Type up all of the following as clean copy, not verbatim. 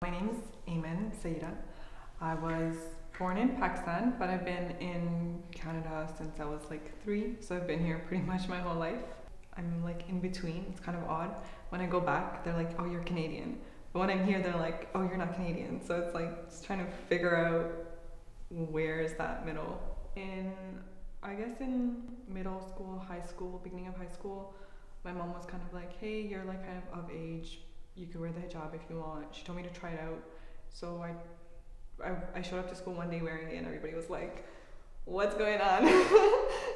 My name is Aimon Syeda. I was born in Pakistan, but I've been in Canada since I was like 3, so I've been here pretty much my whole life. I'm like in between. It's kind of odd. When I go back, they're like, "Oh, you're Canadian," but when I'm here, they're like, "Oh, you're not Canadian." So it's like just trying to figure out where is that middle. In I guess in middle school, high school, beginning of high school, my mom was kind of like, "Hey, you're like kind of age. You could wear the hijab if you want." She told me to try it out. So I showed up to school one day wearing it, and everybody was like, "What's going on?"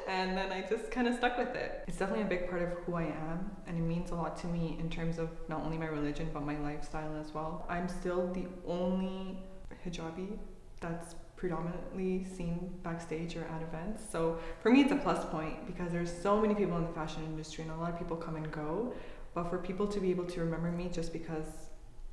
And then I just kind of stuck with it. It's definitely a big part of who I am, and it means a lot to me in terms of not only my religion but my lifestyle as well. I'm still the only hijabi that's predominantly seen backstage or at events. So for me, it's a plus point because there's so many people in the fashion industry, and a lot of people come and go. But for people to be able to remember me just because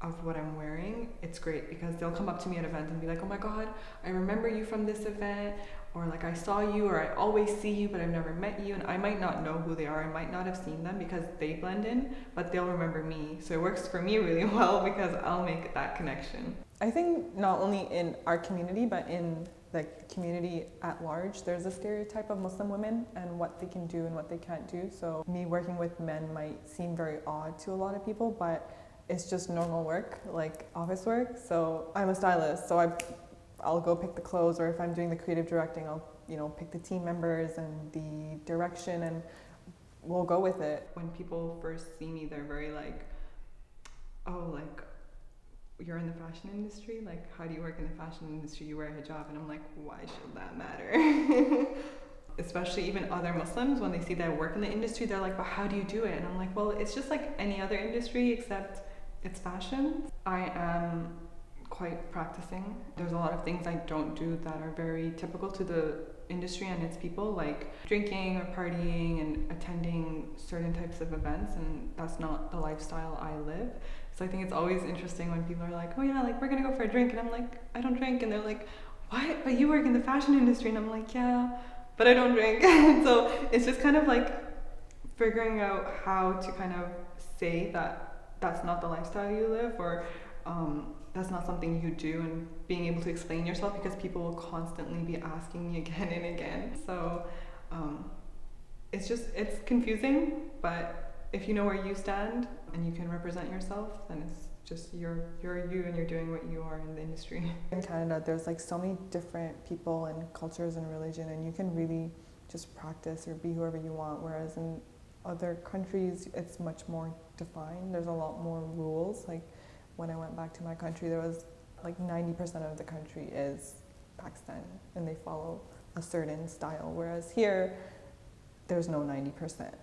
of what I'm wearing, it's great because they'll come up to me at events and be like, "Oh my god, I remember you from this event," or like, "I saw you," or "I always see you but I've never met you." And I might not know who they are, I might not have seen them because they blend in, but they'll remember me. So it works for me really well because I'll make that connection. I think not only in our community but in the community at large, there's a stereotype of Muslim women and what they can do and what they can't do. So me working with men might seem very odd to a lot of people, but it's just normal work, like office work. So I'm a stylist, so I'll go pick the clothes, or if I'm doing the creative directing, I'll pick the team members and the direction, and we'll go with it. When people first see me, they're very like, "Oh, like you're in the fashion industry? Like, how do you work in the fashion industry? You wear a hijab." And I'm like, why should that matter? Especially even other Muslims, when they see that I work in the industry, they're like, "But how do you do it?" And I'm like, well, it's just like any other industry except it's fashion. I am quite practicing. There's a lot of things I don't do that are very typical to the industry and its people, like drinking or partying and attending certain types of events, and that's not the lifestyle I live. So I think it's always interesting when people are like, "Oh yeah, like we're gonna go for a drink," and I'm like, "I don't drink," and they're like, "What? But you work in the fashion industry," and I'm like, "Yeah, but I don't drink." So it's just kind of like figuring out how to kind of say that that's not the lifestyle you live, or that's not something you do, and being able to explain yourself because people will constantly be asking me again and again. So it's confusing, but if you know where you stand and you can represent yourself, then it's just you're you and you're doing what you are in the industry. In Canada, there's like so many different people and cultures and religion, and you can really just practice or be whoever you want, whereas in other countries it's much more defined. There's a lot more rules. Like when I went back to my country, there was like 90% of the country is Pakistan and they follow a certain style, whereas here there's no 90%.